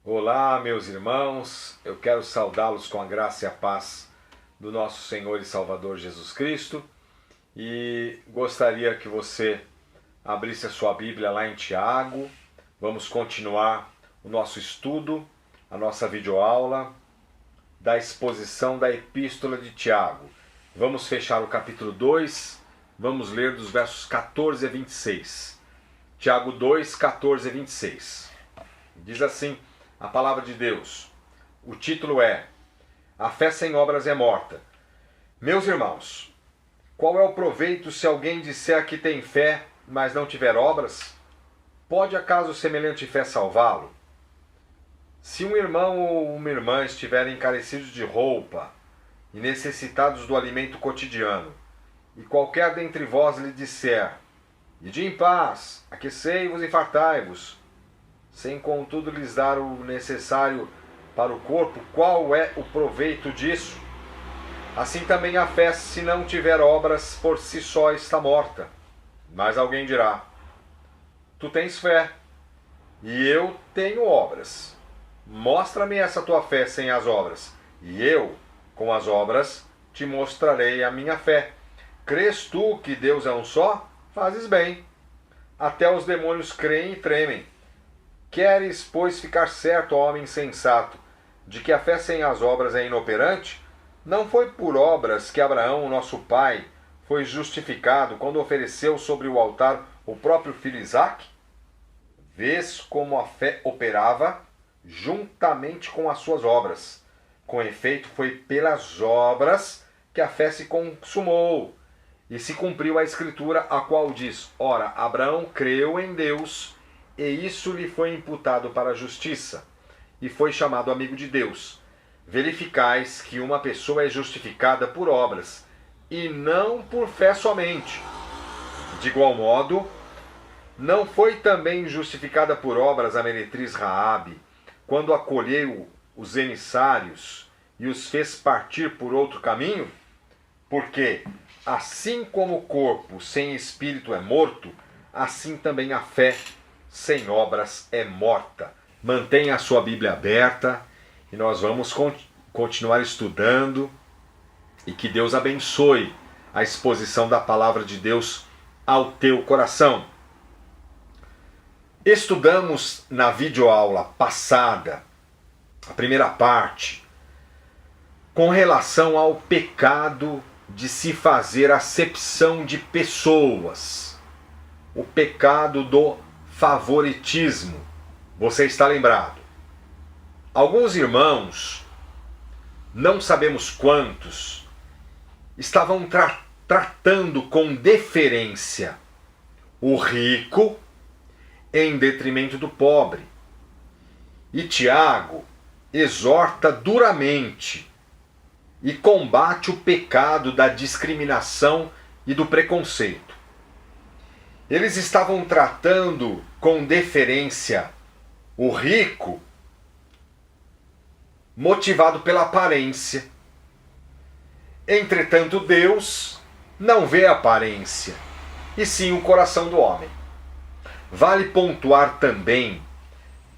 Olá, meus irmãos, eu quero saudá-los com a graça e a paz do nosso Senhor e Salvador Jesus Cristo e gostaria que você abrisse a sua Bíblia lá em Tiago. Vamos continuar o nosso estudo, a nossa videoaula da exposição da Epístola de Tiago. Vamos fechar o capítulo 2, vamos ler dos versos 14 a 26. Tiago 2, 14 a 26. Diz assim a palavra de Deus. O título é: A fé sem obras é morta. Meus irmãos, qual é o proveito se alguém disser que tem fé, mas não tiver obras? Pode acaso semelhante fé salvá-lo? Se um irmão ou uma irmã estiverem encarecidos de roupa e necessitados do alimento cotidiano, e qualquer dentre vós lhe disser: Ide em paz, aquecei-vos e fartai-vos, sem contudo lhes dar o necessário para o corpo, qual é o proveito disso? Assim também a fé, se não tiver obras, por si só está morta. Mas alguém dirá: Tu tens fé, e eu tenho obras. Mostra-me essa tua fé sem as obras, e eu, com as obras, te mostrarei a minha fé. Crês tu que Deus é um só? Fazes bem. Até os demônios creem e tremem. Queres, pois, ficar certo, ó homem sensato, de que a fé sem as obras é inoperante? Não foi por obras que Abraão, nosso pai, foi justificado quando ofereceu sobre o altar o próprio filho Isaque? Vês como a fé operava juntamente com as suas obras. Com efeito, foi pelas obras que a fé se consumou, e se cumpriu a escritura, a qual diz: Ora, Abraão creu em Deus, e isso lhe foi imputado para a justiça, e foi chamado amigo de Deus. Verificais que uma pessoa é justificada por obras, e não por fé somente. De igual modo, não foi também justificada por obras a meretriz Raabe, quando acolheu os emissários e os fez partir por outro caminho? Porque, assim como o corpo sem espírito é morto, assim também a fé sem obras é morta. Mantenha a sua Bíblia aberta e nós vamos continuar estudando, e que Deus abençoe a exposição da palavra de Deus ao teu coração. Estudamos na videoaula passada, a primeira parte, com relação ao pecado de se fazer acepção de pessoas, o pecado do favoritismo. Você está lembrado? Alguns irmãos, não sabemos quantos, estavam tratando com deferência o rico em detrimento do pobre. E Tiago exorta duramente e combate o pecado da discriminação e do preconceito. Eles estavam tratando com deferência o rico motivado pela aparência. Entretanto, Deus não vê a aparência, e sim o coração do homem. Vale pontuar também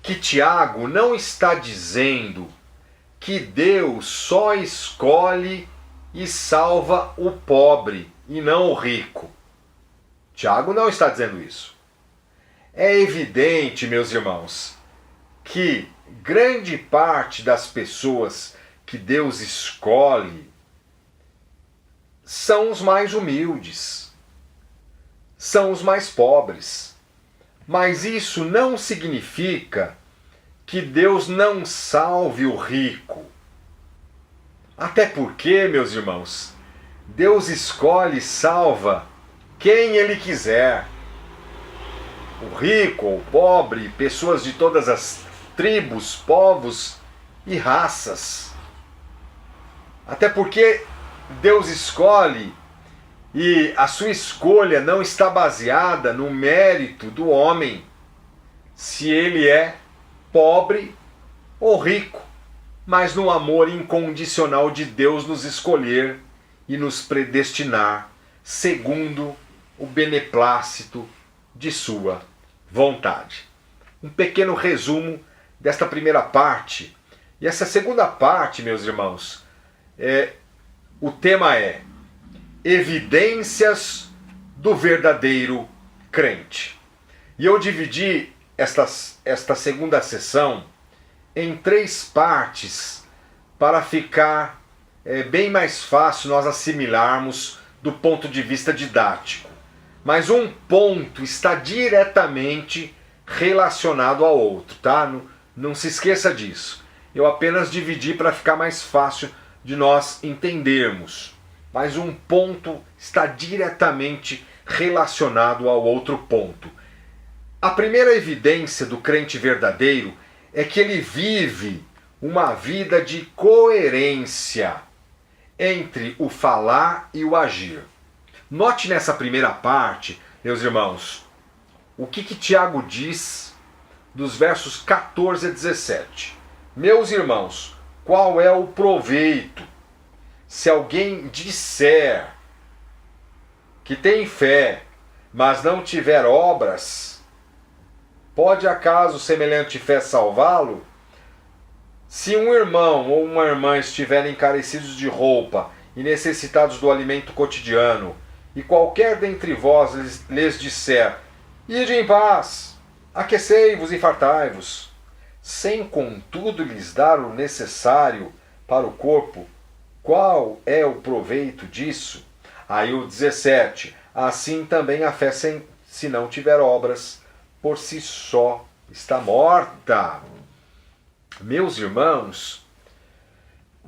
que Tiago não está dizendo que Deus só escolhe e salva o pobre e não o rico. Tiago não está dizendo isso. É evidente, meus irmãos, que grande parte das pessoas que Deus escolhe são os mais humildes, são os mais pobres. Mas isso não significa que Deus não salve o rico. Até porque, meus irmãos, Deus escolhe e salva quem Ele quiser. O rico ou o pobre, pessoas de todas as tribos, povos e raças. Até porque Deus escolhe, e a sua escolha não está baseada no mérito do homem, se ele é pobre ou rico, mas no amor incondicional de Deus nos escolher e nos predestinar segundo o beneplácito de sua vontade. Um pequeno resumo desta primeira parte. E essa segunda parte, meus irmãos, o tema é evidências do verdadeiro crente. E eu dividi esta segunda sessão em 3 partes para ficar bem mais fácil nós assimilarmos do ponto de vista didático. Mas um ponto está diretamente relacionado ao outro, tá? Não se esqueça disso. Eu apenas dividi para ficar mais fácil de nós entendermos. Mas um ponto está diretamente relacionado ao outro ponto. A primeira evidência do crente verdadeiro é que ele vive uma vida de coerência entre o falar e o agir. Note nessa primeira parte, meus irmãos, o que Tiago diz dos versos 14 a 17. Meus irmãos, qual é o proveito se alguém disser que tem fé, mas não tiver obras? Pode acaso semelhante fé salvá-lo? Se um irmão ou uma irmã estiverem carecidos de roupa e necessitados do alimento cotidiano, e qualquer dentre vós lhes disser: ide em paz, aquecei-vos e fartai-vos, sem contudo lhes dar o necessário para o corpo, qual é o proveito disso? Aí o 17, assim também a fé se não tiver obras, por si só está morta. Meus irmãos,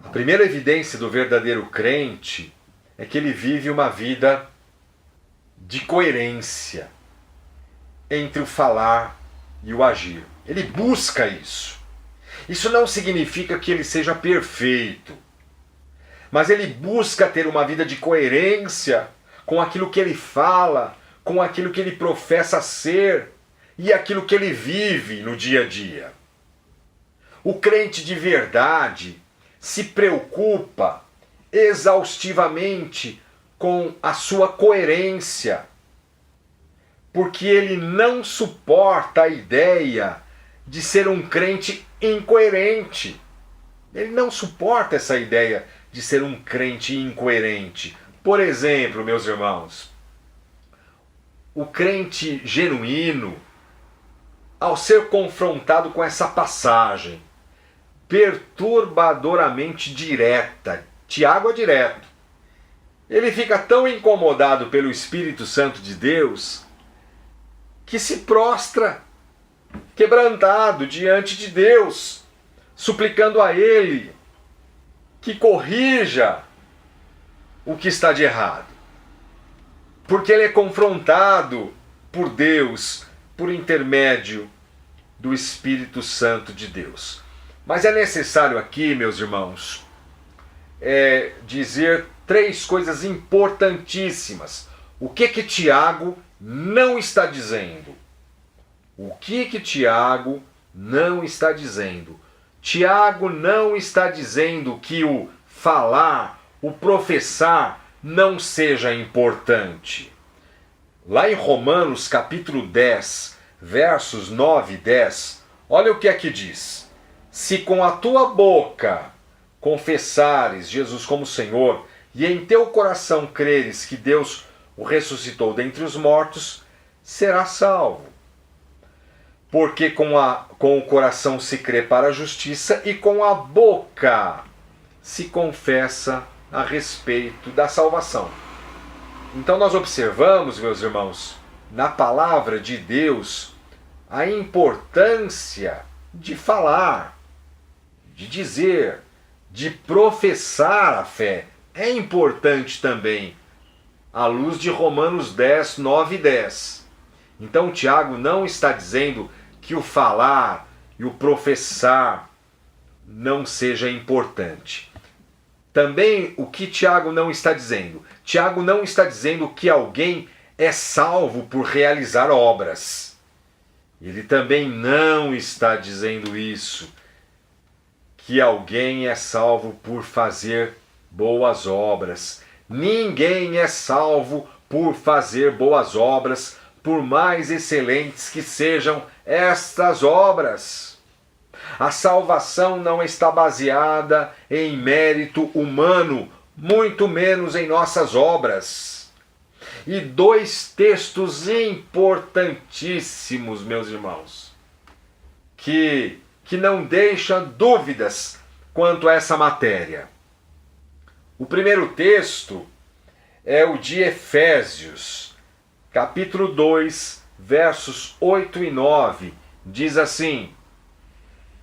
a primeira evidência do verdadeiro crente é que ele vive uma vida de coerência entre o falar e o agir. Ele busca isso. Isso não significa que ele seja perfeito, mas ele busca ter uma vida de coerência com aquilo que ele fala, com aquilo que ele professa ser e aquilo que ele vive no dia a dia. O crente de verdade se preocupa exaustivamente com a sua coerência, porque ele não suporta a ideia de ser um crente incoerente. Ele não suporta essa ideia de ser um crente incoerente. Por exemplo, meus irmãos, o crente genuíno, ao ser confrontado com essa passagem perturbadoramente direta, Tiago é direto, ele fica tão incomodado pelo Espírito Santo de Deus que se prostra quebrantado diante de Deus, suplicando a Ele que corrija o que está de errado. Porque ele é confrontado por Deus, por intermédio do Espírito Santo de Deus. Mas é necessário aqui, meus irmãos, dizer 3 coisas importantíssimas. O que Tiago não está dizendo? O que Tiago não está dizendo? Tiago não está dizendo que o falar, o professar, não seja importante. Lá em Romanos capítulo 10, versos 9 e 10, olha o que é que diz. Se com a tua boca confessares Jesus como Senhor e em teu coração creres que Deus o ressuscitou dentre os mortos, serás salvo. Porque com o coração se crê para a justiça e com a boca se confessa a respeito da salvação. Então nós observamos, meus irmãos, na palavra de Deus, a importância de falar, de dizer, de professar a fé. É importante também, à luz de Romanos 10, 9 e 10. Então Tiago não está dizendo que o falar e o professar não seja importante. Também o que Tiago não está dizendo? Tiago não está dizendo que alguém é salvo por realizar obras. Ele também não está dizendo isso, que alguém é salvo por fazer boas obras. Ninguém é salvo por fazer boas obras, por mais excelentes que sejam estas obras. A salvação não está baseada em mérito humano, muito menos em nossas obras. E dois textos importantíssimos, meus irmãos, que não deixam dúvidas quanto a essa matéria. O primeiro texto é o de Efésios, capítulo 2, versos 8 e 9. Diz assim: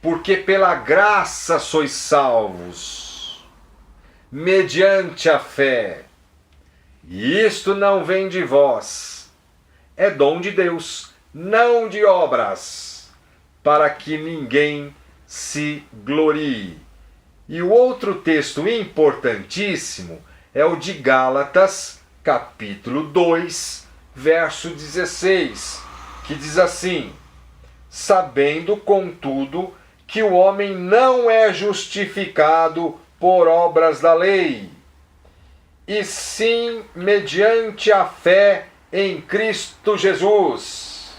porque pela graça sois salvos, mediante a fé. E isto não vem de vós, é dom de Deus, não de obras, para que ninguém se glorie. E o outro texto importantíssimo é o de Gálatas, capítulo 2, verso 16, que diz assim: sabendo, contudo, que o homem não é justificado por obras da lei, e sim mediante a fé em Cristo Jesus.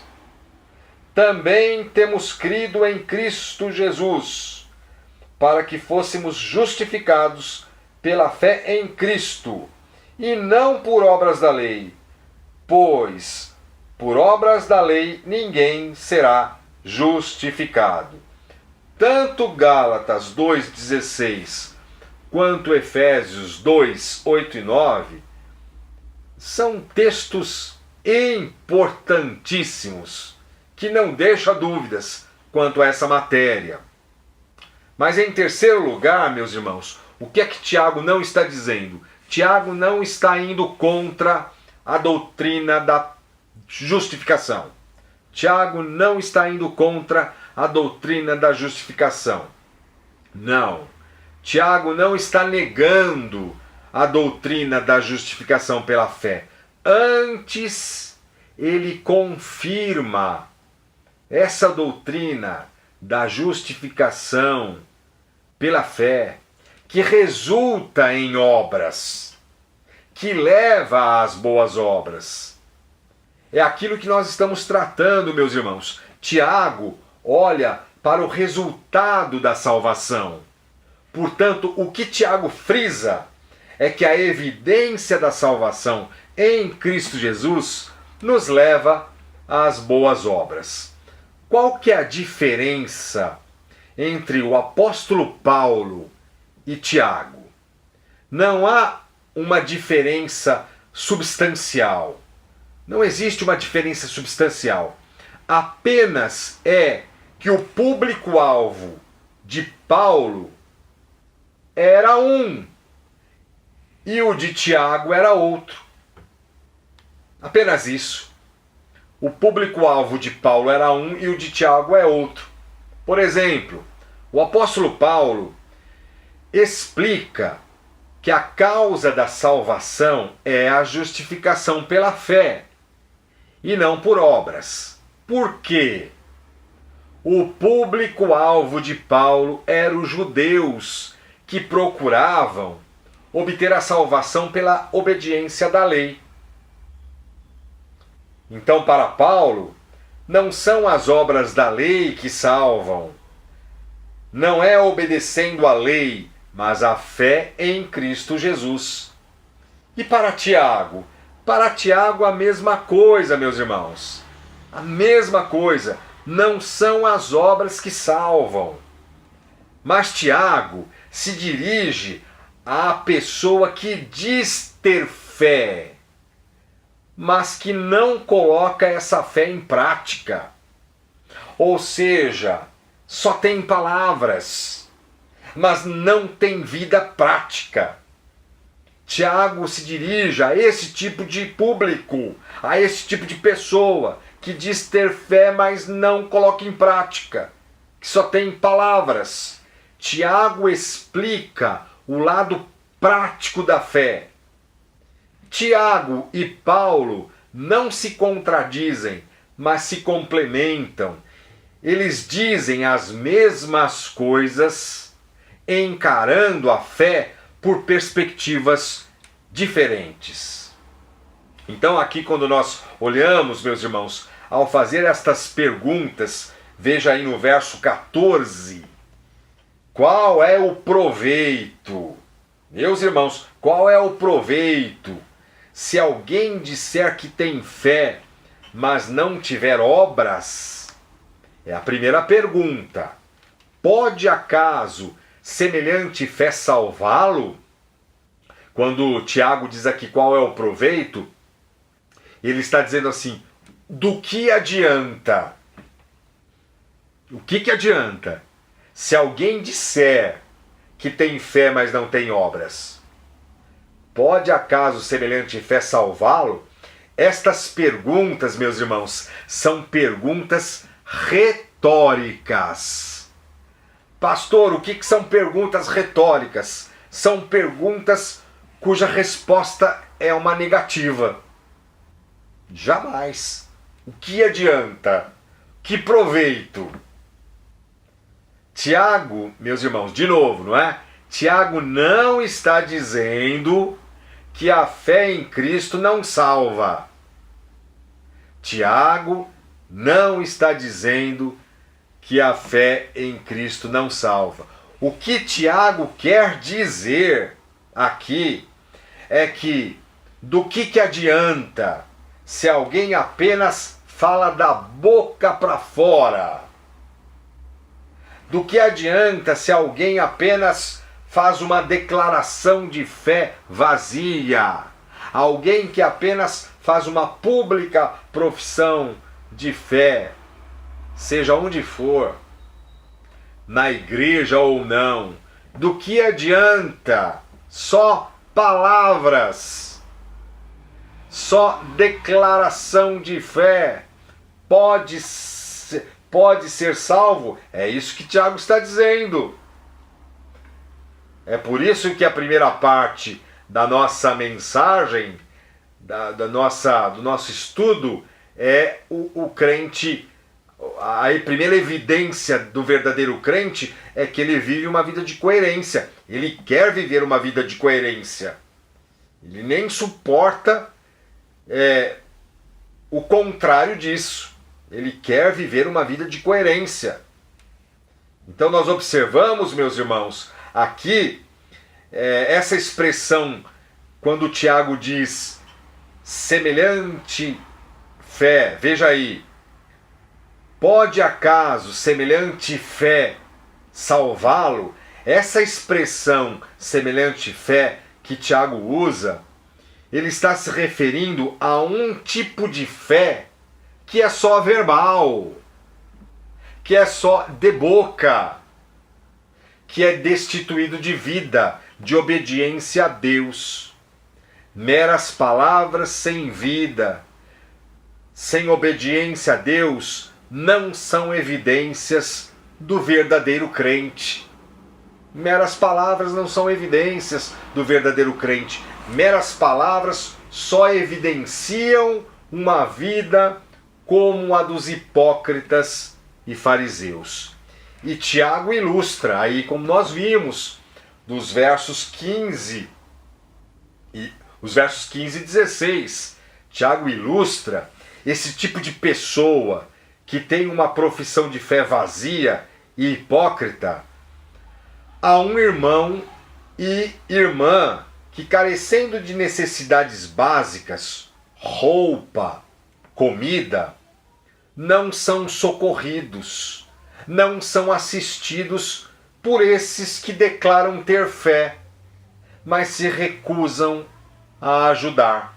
Também temos crido em Cristo Jesus, para que fôssemos justificados pela fé em Cristo, e não por obras da lei, pois por obras da lei ninguém será justificado. Tanto Gálatas 2,16 quanto Efésios 2, 8 e 9 são textos importantíssimos que não deixam dúvidas quanto a essa matéria. Mas em terceiro lugar, meus irmãos, o que é que Tiago não está dizendo? Tiago não está indo contra a doutrina da justificação. Tiago não está indo contra a doutrina da justificação. Não. Tiago não está negando a doutrina da justificação pela fé. Antes, ele confirma essa doutrina da justificação pela fé, que resulta em obras, que leva às boas obras. É aquilo que nós estamos tratando, meus irmãos. Tiago olha para o resultado da salvação. Portanto, o que Tiago frisa é que a evidência da salvação em Cristo Jesus nos leva às boas obras. Qual que é a diferença entre o apóstolo Paulo e Tiago? Não há uma diferença substancial. Não existe uma diferença substancial. Apenas é que o público-alvo de Paulo era um e o de Tiago era outro. Apenas isso. O público-alvo de Paulo era um e o de Tiago é outro. Por exemplo, o apóstolo Paulo explica que a causa da salvação é a justificação pela fé e não por obras. Por quê? O público-alvo de Paulo eram os judeus que procuravam obter a salvação pela obediência da lei. Então, para Paulo, não são as obras da lei que salvam. Não é obedecendo à lei, mas a fé em Cristo Jesus. E para Tiago? Para Tiago a mesma coisa, meus irmãos. A mesma coisa. Não são as obras que salvam. Mas Tiago se dirige à pessoa que diz ter fé, mas que não coloca essa fé em prática. Ou seja, só tem palavras, mas não tem vida prática. Tiago se dirige a esse tipo de público, a esse tipo de pessoa que diz ter fé, mas não coloca em prática, que só tem palavras. Tiago explica o lado prático da fé. Tiago e Paulo não se contradizem, mas se complementam. Eles dizem as mesmas coisas, encarando a fé por perspectivas diferentes. Então aqui, quando nós olhamos, meus irmãos, ao fazer estas perguntas, Veja aí no verso 14. Qual é o proveito? Meus irmãos, qual é o proveito se alguém disser que tem fé, mas não tiver obras? É a primeira pergunta. Pode acaso semelhante fé salvá-lo? Quando Tiago diz aqui qual é o proveito, ele está dizendo assim: do que adianta? O que adianta se alguém disser que tem fé, mas não tem obras? Pode acaso semelhante fé salvá-lo? Estas perguntas, meus irmãos, são perguntas retóricas. Pastor, o que são perguntas retóricas? São perguntas cuja resposta é uma negativa. Jamais. O que adianta? Que proveito? Tiago, meus irmãos, de novo, não é? Tiago não está dizendo que a fé em Cristo não salva. Tiago não está dizendo que a fé em Cristo não salva. O que Tiago quer dizer aqui é que do que adianta se alguém apenas fala da boca para fora? Do que adianta se alguém apenas faz uma declaração de fé vazia? Alguém que apenas faz uma pública profissão de fé, seja onde for, na igreja ou não. Do que adianta só palavras, só declaração de fé? Pode ser salvo? É isso que Tiago está dizendo. É por isso que a primeira parte da nossa mensagem, do nosso estudo, é o crente. A primeira evidência do verdadeiro crente é que ele vive uma vida de coerência. Ele quer viver uma vida de coerência. Ele nem suporta o contrário disso. Ele quer viver uma vida de coerência. Então nós observamos, meus irmãos, aqui essa expressão, quando Tiago diz semelhante fé, veja aí, pode acaso semelhante fé salvá-lo? Essa expressão semelhante fé que Tiago usa, ele está se referindo a um tipo de fé que é só verbal, que é só de boca, que é destituído de vida, de obediência a Deus. Meras palavras sem vida, sem obediência a Deus, não são evidências do verdadeiro crente. Meras palavras não são evidências do verdadeiro crente. Meras palavras só evidenciam uma vida como a dos hipócritas e fariseus. E Tiago ilustra, aí como nós vimos, dos versos 15 e 16, Tiago ilustra esse tipo de pessoa que tem uma profissão de fé vazia e hipócrita a um irmão e irmã que, carecendo de necessidades básicas, roupa, comida, não são socorridos, não são assistidos por esses que declaram ter fé, mas se recusam a ajudar.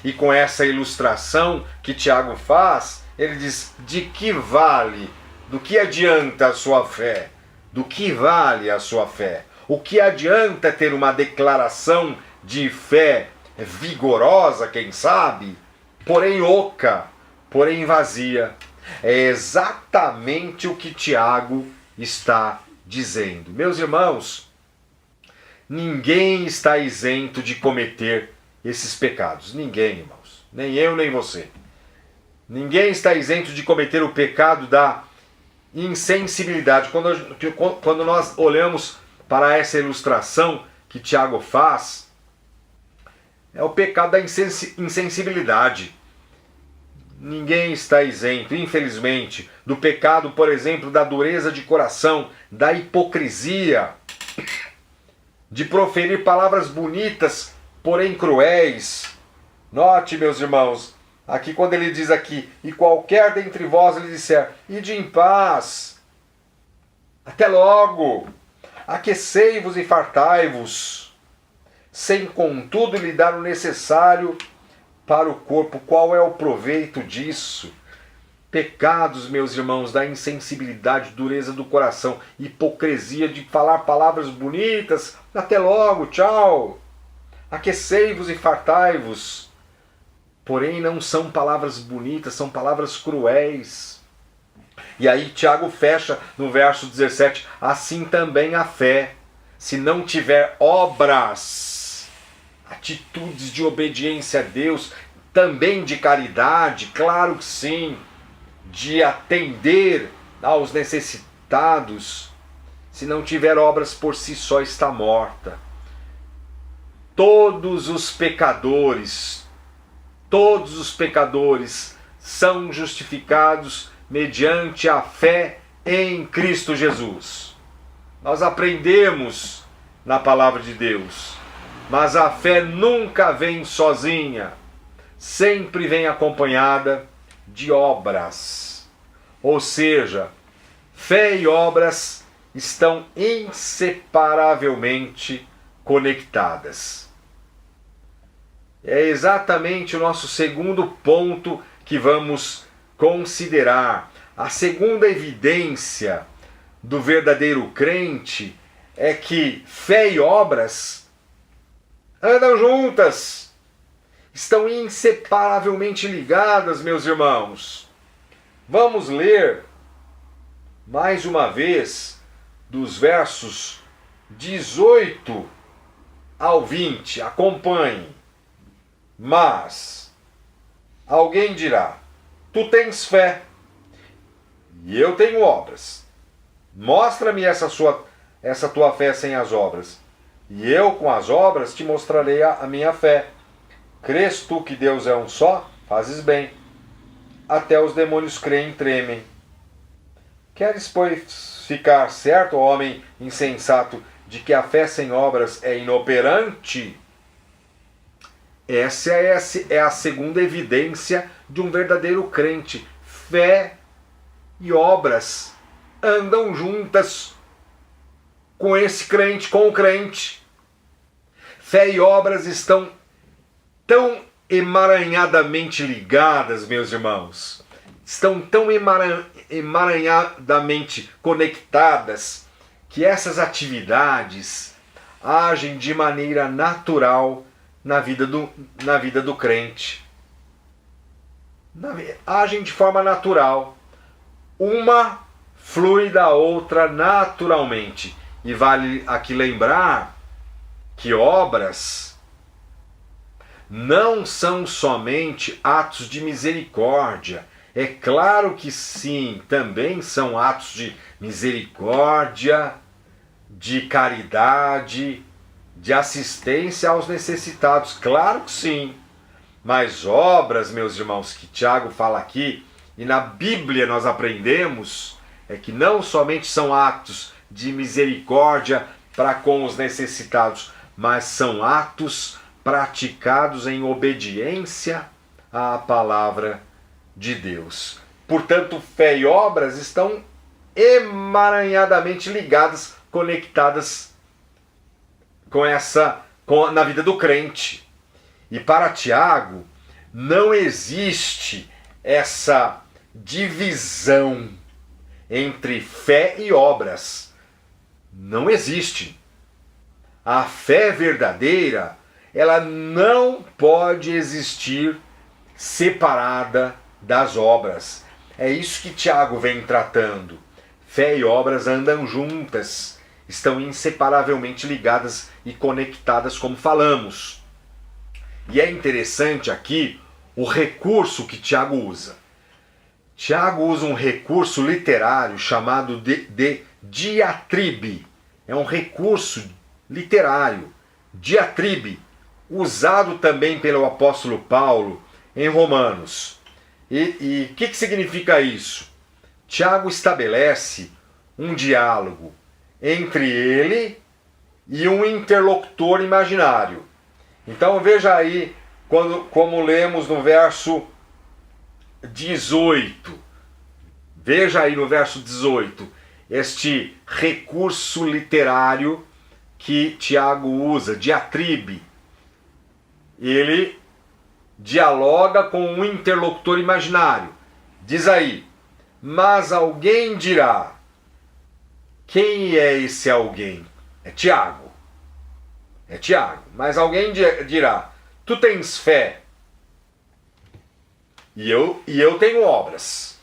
E com essa ilustração que Tiago faz, ele diz: de que vale, do que adianta a sua fé? Do que vale a sua fé? O que adianta ter uma declaração de fé vigorosa, quem sabe, porém oca, porém vazia? É exatamente o que Tiago está dizendo. Meus irmãos, ninguém está isento de cometer esses pecados. Ninguém, irmãos. Nem eu, nem você. Ninguém está isento de cometer o pecado da insensibilidade. Quando nós olhamos para essa ilustração que Tiago faz, é o pecado da insensibilidade. ninguém está isento, infelizmente, do pecado, por exemplo, da dureza de coração, da hipocrisia, de proferir palavras bonitas, porém cruéis. Note, meus irmãos, aqui quando ele diz aqui, e qualquer dentre vós lhe disser, ide em paz, até logo, aquecei-vos e fartai-vos, sem contudo lhe dar o necessário para o corpo. Qual é o proveito disso? Pecados, meus irmãos, da insensibilidade, dureza do coração, hipocrisia de falar palavras bonitas, até logo, tchau, aquecei-vos e fartai-vos. Porém não são palavras bonitas, são palavras cruéis. E aí Tiago fecha no verso 17, assim também a fé, se não tiver obras, atitudes de obediência a Deus, também de caridade, claro que sim, de atender aos necessitados, se não tiver obras por si só está morta. Todos os pecadores são justificados mediante a fé em Cristo Jesus. Nós aprendemos na palavra de Deus, mas a fé nunca vem sozinha, sempre vem acompanhada de obras. Ou seja, fé e obras estão inseparavelmente conectadas. É exatamente o nosso segundo ponto que vamos considerar. A segunda evidência do verdadeiro crente é que fé e obras andam juntas, estão inseparavelmente ligadas, meus irmãos. Vamos ler mais uma vez dos versos 18 ao 20. Acompanhe. Mas alguém dirá, tu tens fé e eu tenho obras. Mostra-me essa tua fé sem as obras, e eu com as obras te mostrarei a minha fé. Crês tu que Deus é um só? Fazes bem. Até os demônios creem e tremem. Queres, pois, ficar certo, homem insensato, de que a fé sem obras é inoperante? Essa é a segunda evidência de um verdadeiro crente. Fé e obras andam juntas com esse crente, com o crente. Fé e obras estão tão emaranhadamente ligadas, meus irmãos. Estão tão emaranhadamente conectadas que essas atividades agem de maneira natural na vida do crente. Agem de forma natural. Uma flui da outra naturalmente. E vale aqui lembrar que obras não são somente atos de misericórdia. É claro que sim, também são atos de misericórdia, de caridade, de assistência aos necessitados, claro que sim. Mas obras, meus irmãos, que Tiago fala aqui, e na Bíblia nós aprendemos, é que não somente são atos de misericórdia para com os necessitados, mas são atos praticados em obediência à palavra de Deus. Portanto, fé e obras estão emaranhadamente ligadas, conectadas na vida do crente. E para Tiago, não existe essa divisão entre fé e obras. Não existe. A fé verdadeira, ela não pode existir separada das obras. É isso que Tiago vem tratando. Fé e obras andam juntas, estão inseparavelmente ligadas e conectadas, como falamos. E é interessante aqui o recurso que Tiago usa. Tiago usa um recurso literário chamado de diatribe. É um recurso literário, diatribe, usado também pelo apóstolo Paulo em Romanos. E o que significa isso? Tiago estabelece um diálogo entre ele e um interlocutor imaginário. Então veja aí como lemos no verso 18. Veja aí no verso 18 este recurso literário que Tiago usa, diatribe. Ele dialoga com um interlocutor imaginário. Diz aí: mas alguém dirá. Quem é esse alguém? É Tiago. É Tiago. Mas alguém dirá: tu tens fé e eu tenho obras.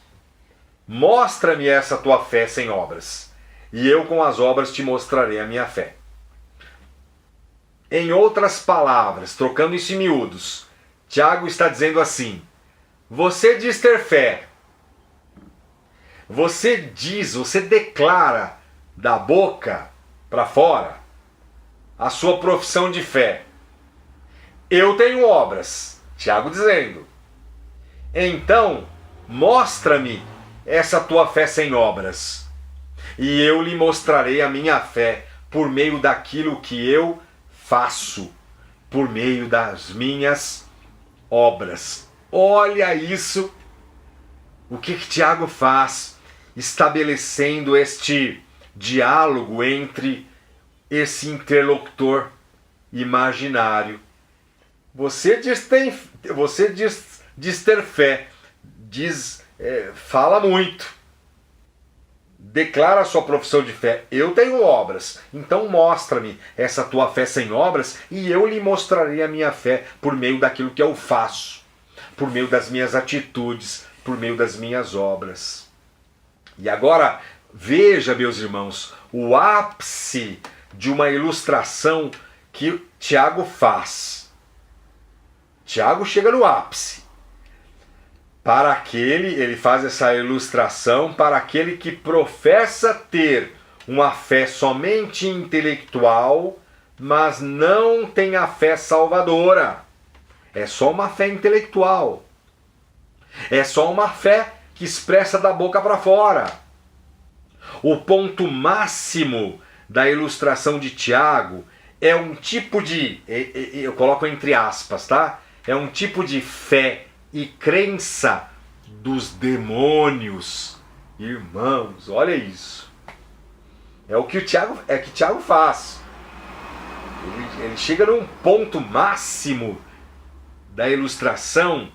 Mostra-me essa tua fé sem obras, e eu com as obras te mostrarei a minha fé. Em outras palavras, trocando isso em miúdos, Tiago está dizendo assim: você diz ter fé, você declara da boca para fora a sua profissão de fé. Eu tenho obras, Tiago dizendo. Então, mostra-me essa tua fé sem obras, e eu lhe mostrarei a minha fé por meio daquilo que eu faço, por meio das minhas obras. Olha isso, o que Tiago faz, estabelecendo este diálogo entre esse interlocutor imaginário. Você diz ter fé, fala muito, declara a sua profissão de fé. Eu tenho obras, então mostra-me essa tua fé sem obras, e eu lhe mostrarei a minha fé por meio daquilo que eu faço, por meio das minhas atitudes, por meio das minhas obras. E agora, veja, meus irmãos, o ápice de uma ilustração que Tiago faz. Tiago chega no ápice. Ele faz essa ilustração para aquele que professa ter uma fé somente intelectual, mas não tem a fé salvadora. É só uma fé intelectual. É só uma fé que expressa da boca para fora. O ponto máximo da ilustração de Tiago é um tipo de, eu coloco entre aspas, tá? É um tipo de fé e crença dos demônios. Irmãos, olha isso. É o que Tiago faz. Ele chega num ponto máximo da ilustração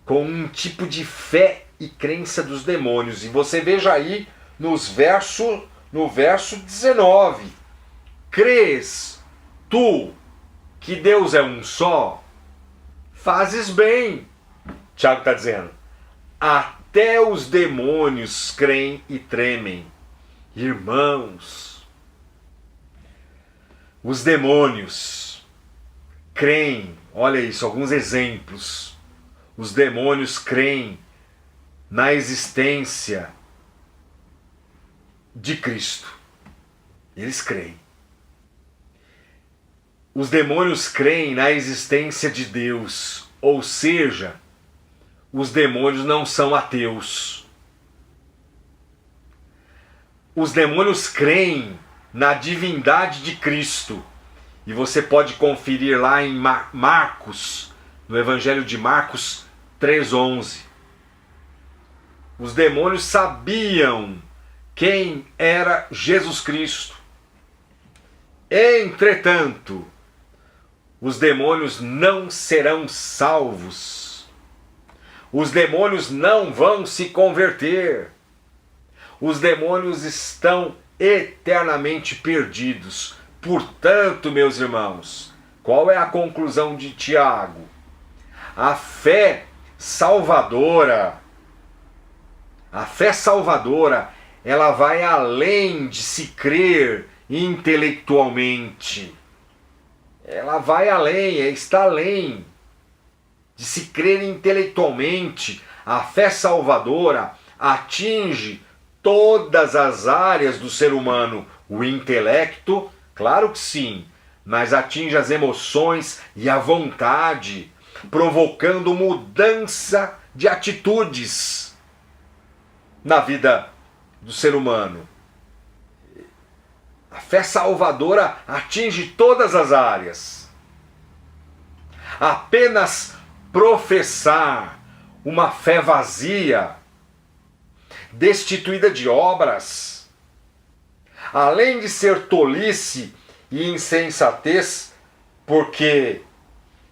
com um tipo de fé e crença dos demônios. E você veja aí no verso 19. Crês tu que Deus é um só? Fazes bem. Tiago está dizendo: até os demônios creem e tremem. Irmãos, os demônios creem, olha isso, alguns exemplos. Os demônios creem na existência de Cristo. Eles creem. Os demônios creem na existência de Deus, ou seja, os demônios não são ateus. Os demônios creem na divindade de Cristo. E você pode conferir lá em Marcos, no Evangelho de Marcos 3:11. Os demônios sabiam quem era Jesus Cristo. Entretanto, os demônios não serão salvos. Os demônios não vão se converter. Os demônios estão eternamente perdidos. Portanto, meus irmãos, qual é a conclusão de Tiago? A fé salvadora, ela vai além de se crer intelectualmente. Ela vai além, está além de se crer intelectualmente. A fé salvadora atinge todas as áreas do ser humano. O intelecto, claro que sim, mas atinge as emoções e a vontade, provocando mudança de atitudes na vida do ser humano. A fé salvadora atinge todas as áreas. Apenas professar uma fé vazia, destituída de obras, além de ser tolice e insensatez, porque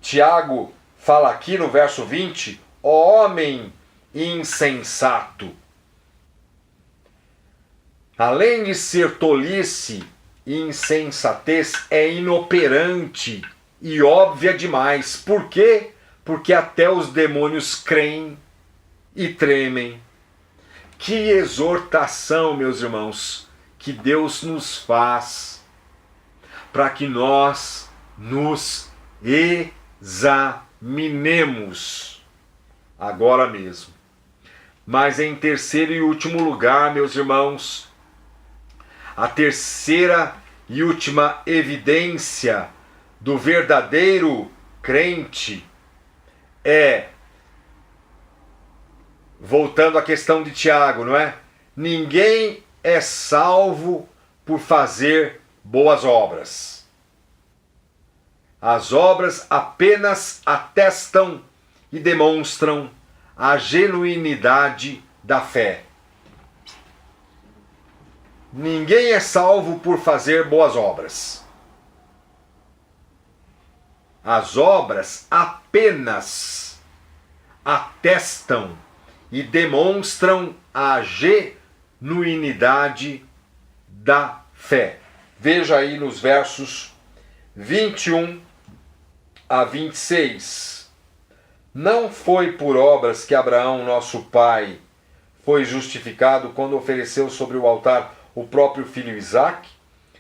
Tiago fala aqui no verso 20, ó homem insensato. Além de ser tolice e insensatez, é inoperante e óbvia demais. Por quê? Porque até os demônios creem e tremem. Que exortação, meus irmãos, que Deus nos faz para que nós nos examinemos agora mesmo. Mas em terceiro e último lugar, meus irmãos, a terceira e última evidência do verdadeiro crente é, voltando à questão de Tiago, não é? Ninguém é salvo por fazer boas obras. As obras apenas atestam e demonstram a genuinidade da fé. Ninguém é salvo por fazer boas obras. As obras apenas atestam e demonstram a genuinidade da fé. Veja aí nos versos 21 a 26. Não foi por obras que Abraão, nosso pai, foi justificado quando ofereceu sobre o altar o próprio filho Isaque?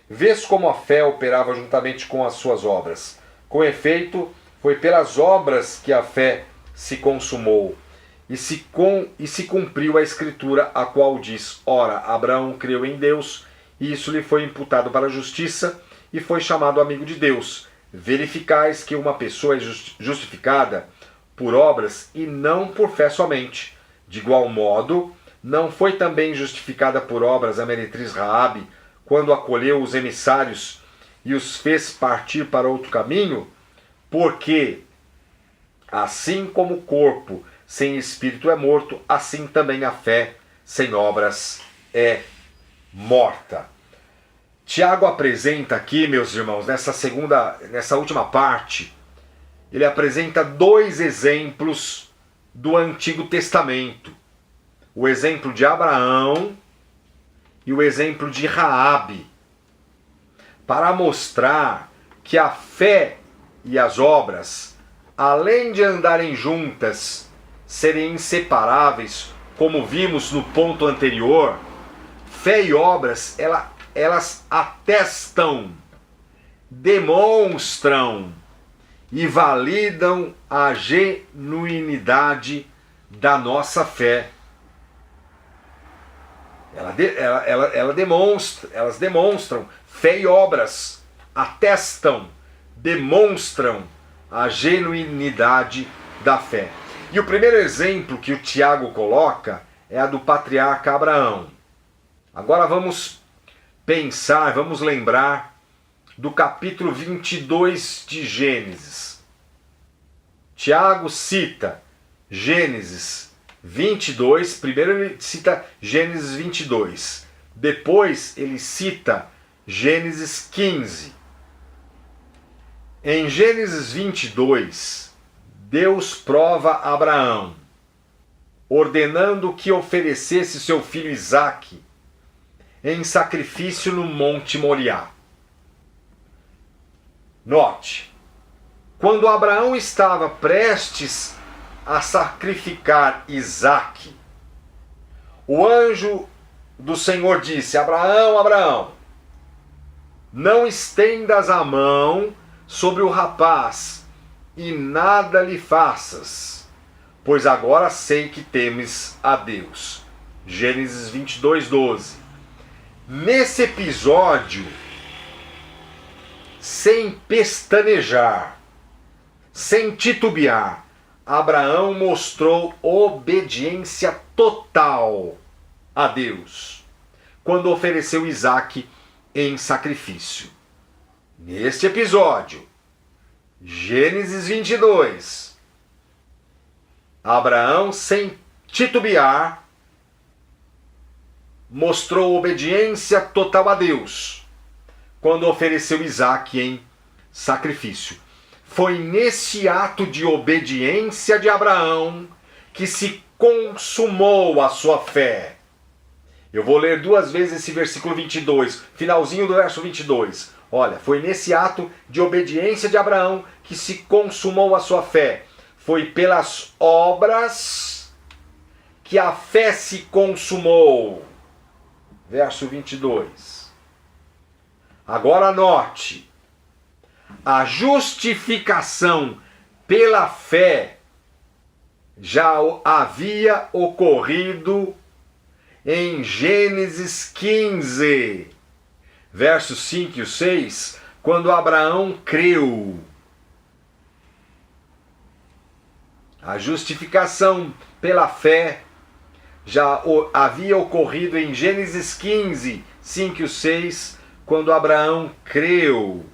Vês como a fé operava juntamente com as suas obras. Com efeito, foi pelas obras que a fé se consumou, e se cumpriu a escritura, a qual diz: ora, Abraão creu em Deus, e isso lhe foi imputado para a justiça, e foi chamado amigo de Deus. Verificais que uma pessoa é justificada por obras e não por fé somente. De igual modo, não foi também justificada por obras a meretriz Raabe, quando acolheu os emissários e os fez partir para outro caminho? Porque, assim como o corpo sem espírito é morto, assim também a fé sem obras é morta. Tiago apresenta aqui, meus irmãos, nessa última parte, ele apresenta dois exemplos do Antigo Testamento. O exemplo de Abraão e o exemplo de Raabe, para mostrar que a fé e as obras, além de andarem juntas, serem inseparáveis, como vimos no ponto anterior. Fé e obras, elas atestam, demonstram e validam a genuinidade da nossa fé. Elas demonstram, fé e obras atestam, demonstram a genuinidade da fé. E o primeiro exemplo que o Tiago coloca é a do patriarca Abraão. Agora vamos pensar, vamos lembrar do capítulo 22 de Gênesis. Tiago cita Gênesis 22, primeiro ele cita Gênesis 22, depois ele cita Gênesis 15. Em Gênesis 22, Deus prova Abraão, ordenando que oferecesse seu filho Isaque em sacrifício no Monte Moriá. Note, quando Abraão estava prestes a sacrificar Isaque, o anjo do Senhor disse: Abraão, Abraão, não estendas a mão sobre o rapaz e nada lhe faças, pois agora sei que temes a Deus. Gênesis 22, 12. Nesse episódio, sem pestanejar, sem titubear, Abraão mostrou obediência total a Deus quando ofereceu Isaque em sacrifício. Neste episódio, Gênesis 22, Abraão, sem titubear, mostrou obediência total a Deus quando ofereceu Isaque em sacrifício. Foi nesse ato de obediência de Abraão que se consumou a sua fé. Eu vou ler 2 vezes esse versículo 22, finalzinho do verso 22. Olha, foi nesse ato de obediência de Abraão que se consumou a sua fé. Foi pelas obras que a fé se consumou. Verso 22. Agora note, a justificação pela fé já havia ocorrido em Gênesis 15, versos 5 e 6, quando Abraão creu. A justificação pela fé já havia ocorrido em Gênesis 15, 5 e 6, quando Abraão creu.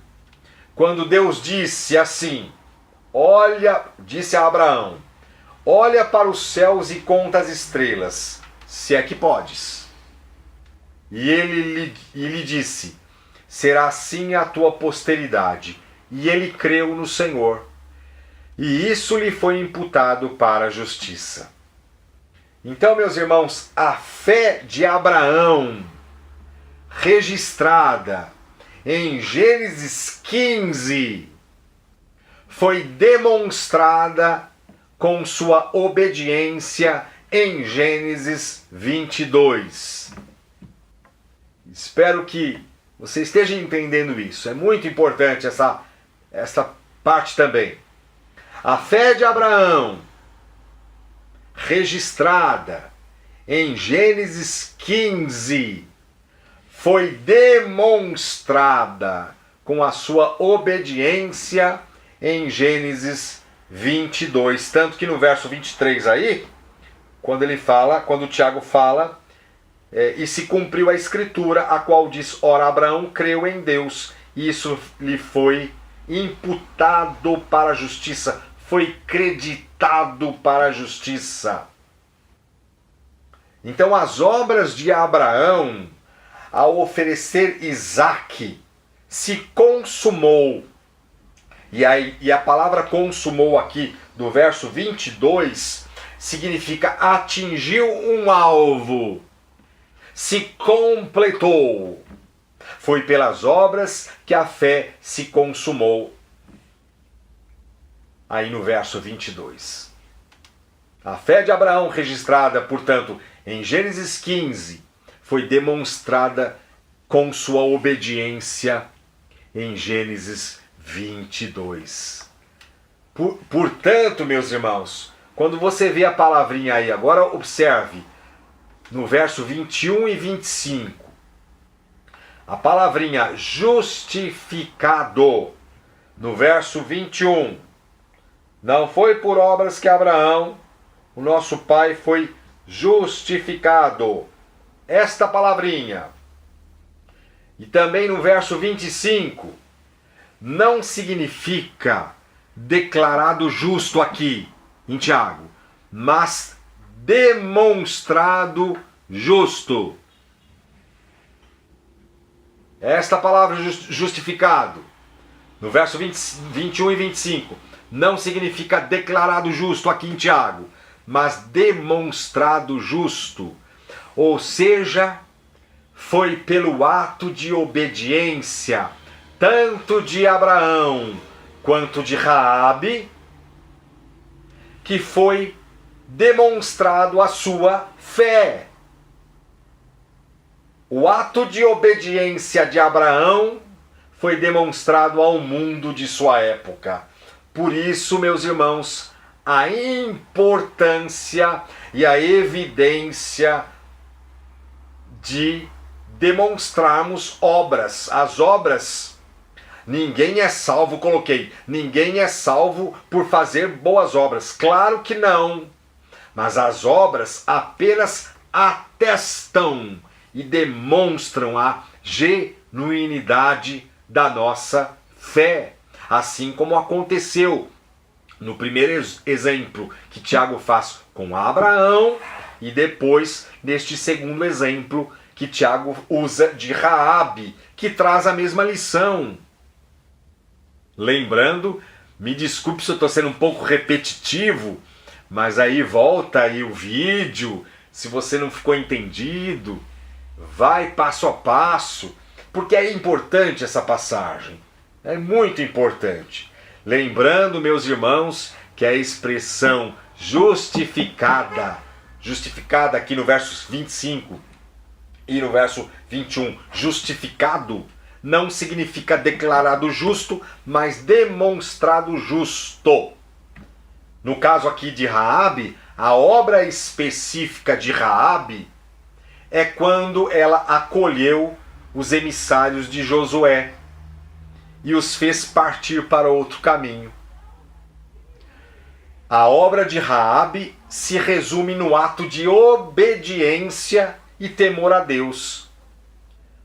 Quando Deus disse assim, disse a Abraão, olha para os céus e conta as estrelas, se é que podes. E ele lhe disse, será assim a tua posteridade. E ele creu no Senhor. E isso lhe foi imputado para a justiça. Então, meus irmãos, a fé de Abraão, registrada em Gênesis 15, foi demonstrada com sua obediência em Gênesis 22. Espero que você esteja entendendo isso. É muito importante essa parte também. A fé de Abraão, registrada em Gênesis 15, foi demonstrada com a sua obediência em Gênesis 22. Tanto que no verso 23 aí, quando o Tiago fala, e se cumpriu a escritura, a qual diz, ora, Abraão creu em Deus, e isso lhe foi imputado para a justiça, foi creditado para a justiça. Então as obras de Abraão, ao oferecer Isaque, se consumou. E a palavra consumou aqui, do verso 22, significa atingiu um alvo, se completou. Foi pelas obras que a fé se consumou. Aí no verso 22. A fé de Abraão, registrada, portanto, em Gênesis 15, foi demonstrada com sua obediência em Gênesis 22. Portanto, meus irmãos, quando você vê a palavrinha aí, agora observe, no verso 21 e 25, a palavrinha justificado, no verso 21, não foi por obras que Abraão, o nosso pai, foi justificado. Esta palavrinha. E também no verso 25, não significa declarado justo aqui, em Tiago, mas demonstrado justo. Esta palavra justificado, no verso 21 e 25, não significa declarado justo aqui em Tiago, mas demonstrado justo. Ou seja, foi pelo ato de obediência, tanto de Abraão quanto de Raabe, que foi demonstrado a sua fé. O ato de obediência de Abraão foi demonstrado ao mundo de sua época. Por isso, meus irmãos, a importância e a evidência de demonstrarmos obras. As obras ninguém é salvo, coloquei, ninguém é salvo por fazer boas obras. Claro que não. Mas as obras apenas atestam e demonstram a genuinidade da nossa fé. Assim como aconteceu no primeiro exemplo que Tiago faz com Abraão e depois neste segundo exemplo que Tiago usa de Raabe, que traz a mesma lição. Lembrando, me desculpe se eu estou sendo um pouco repetitivo, mas aí volta aí o vídeo, se você não ficou entendido, vai passo a passo, porque é importante essa passagem, é muito importante. Lembrando, meus irmãos, que a expressão justificada aqui no verso 25 e no verso 21, justificado, não significa declarado justo, mas demonstrado justo. No caso aqui de Raabe, a obra específica de Raabe é quando ela acolheu os emissários de Josué e os fez partir para outro caminho. A obra de Raabe se resume no ato de obediência e temor a Deus.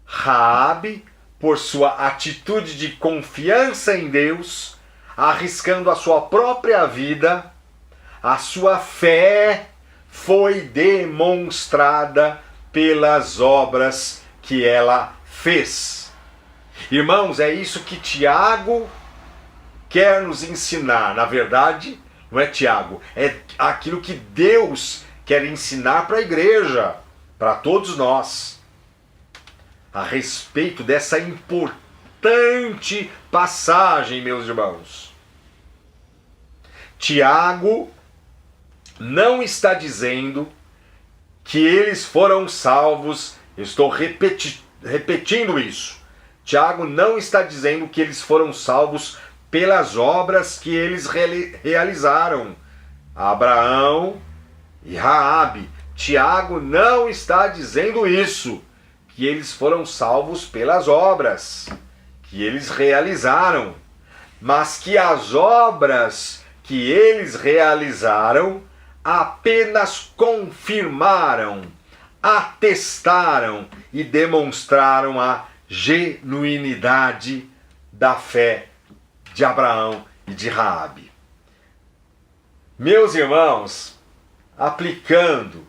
Raabe, por sua atitude de confiança em Deus, arriscando a sua própria vida, a sua fé foi demonstrada pelas obras que ela fez. Irmãos, é isso que Tiago quer nos ensinar. Na verdade, não é Tiago, é aquilo que Deus quer ensinar para a igreja, para todos nós, a respeito dessa importante passagem, meus irmãos. Tiago não está dizendo que eles foram salvos, eu estou repetindo isso. Tiago não está dizendo que eles foram salvos pelas obras que eles realizaram. Abraão e Raabe. Tiago não está dizendo isso, que eles foram salvos pelas obras que eles realizaram, mas que as obras que eles realizaram apenas confirmaram, atestaram e demonstraram a genuinidade da fé de Abraão e de Raabe. Meus irmãos, aplicando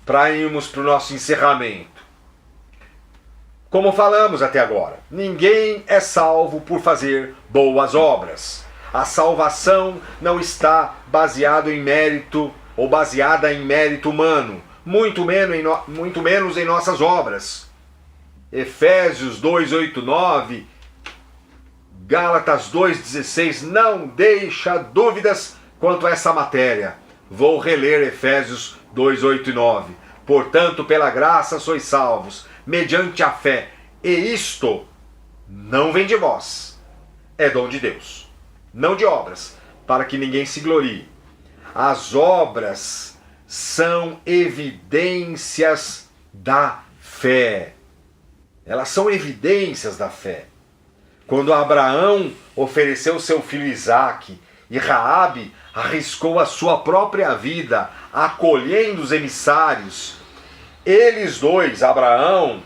para irmos para o nosso encerramento, como falamos até agora, ninguém é salvo por fazer boas obras. A salvação não está baseada em mérito ou baseada em mérito humano, muito menos em nossas obras. Efésios 2:8-9, Gálatas 2:16 não deixa dúvidas quanto a essa matéria. Vou reler Efésios 2:8-9. Portanto, pela graça sois salvos, mediante a fé, e isto não vem de vós, é dom de Deus, não de obras, para que ninguém se glorie. As obras são evidências da fé. Elas são evidências da fé. Quando Abraão ofereceu seu filho Isaque e Raabe arriscou a sua própria vida acolhendo os emissários, eles dois, Abraão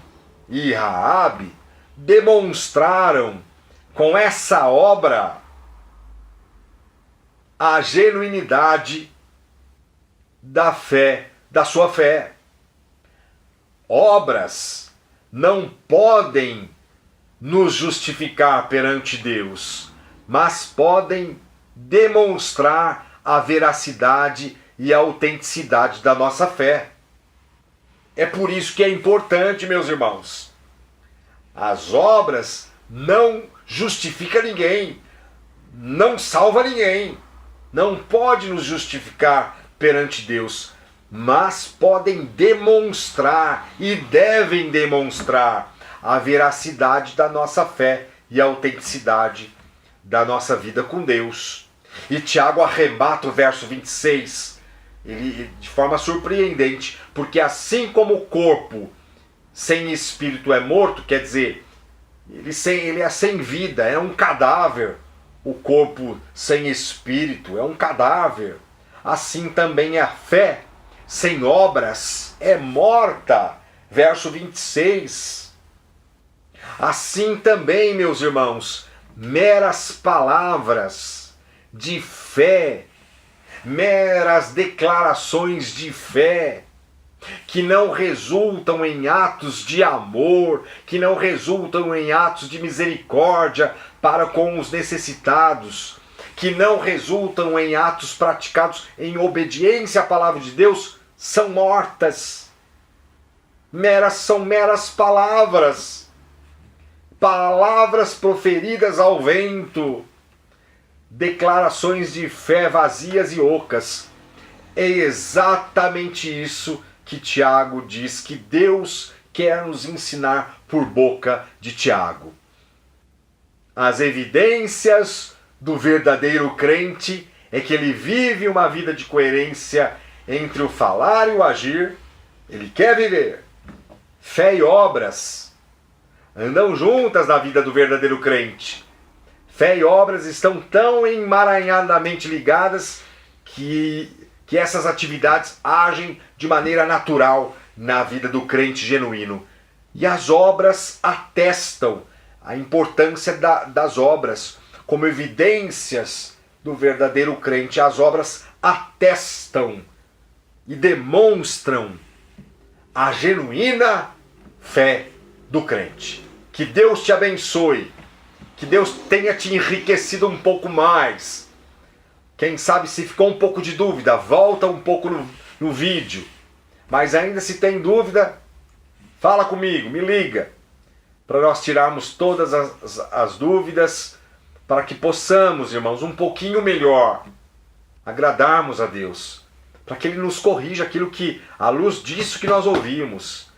e Raabe, demonstraram com essa obra a genuinidade da fé, da sua fé. Obras não podem nos justificar perante Deus, mas podem demonstrar a veracidade e a autenticidade da nossa fé. É por isso que é importante, meus irmãos. As obras não justificam ninguém, não salva ninguém, não pode nos justificar perante Deus, mas podem demonstrar e devem demonstrar a veracidade da nossa fé e a autenticidade da nossa vida com Deus. E Tiago arrebata o verso 26, ele, de forma surpreendente, porque assim como o corpo sem espírito é morto, quer dizer, ele é sem vida, é um cadáver. O corpo sem espírito é um cadáver. Assim também a fé sem obras é morta. Verso 26. Assim também, meus irmãos, meras palavras de fé, meras declarações de fé, que não resultam em atos de amor, que não resultam em atos de misericórdia para com os necessitados, que não resultam em atos praticados em obediência à palavra de Deus, são mortas. São meras palavras, palavras proferidas ao vento, declarações de fé vazias e ocas. É exatamente isso que Tiago diz que Deus quer nos ensinar por boca de Tiago. As evidências do verdadeiro crente é que ele vive uma vida de coerência entre o falar e o agir. Ele quer viver. Fé e obras andam juntas na vida do verdadeiro crente. Fé e obras estão tão emaranhadamente ligadas que essas atividades agem de maneira natural na vida do crente genuíno. E as obras atestam a importância das obras como evidências do verdadeiro crente. As obras atestam e demonstram a genuína fé do crente. Que Deus te abençoe. Que Deus tenha te enriquecido um pouco mais. Quem sabe se ficou um pouco de dúvida, volta um pouco no vídeo. Mas ainda se tem dúvida, fala comigo, me liga. Para nós tirarmos todas as dúvidas, para que possamos, irmãos, um pouquinho melhor agradarmos a Deus. Para que Ele nos corrija aquilo que, à luz disso que nós ouvimos.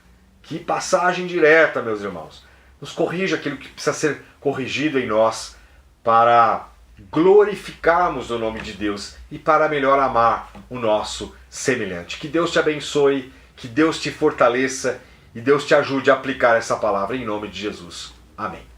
Que passagem direta, meus irmãos. Nos corrija aquilo que precisa ser corrigido em nós para glorificarmos o nome de Deus e para melhor amar o nosso semelhante. Que Deus te abençoe, que Deus te fortaleça e Deus te ajude a aplicar essa palavra em nome de Jesus. Amém.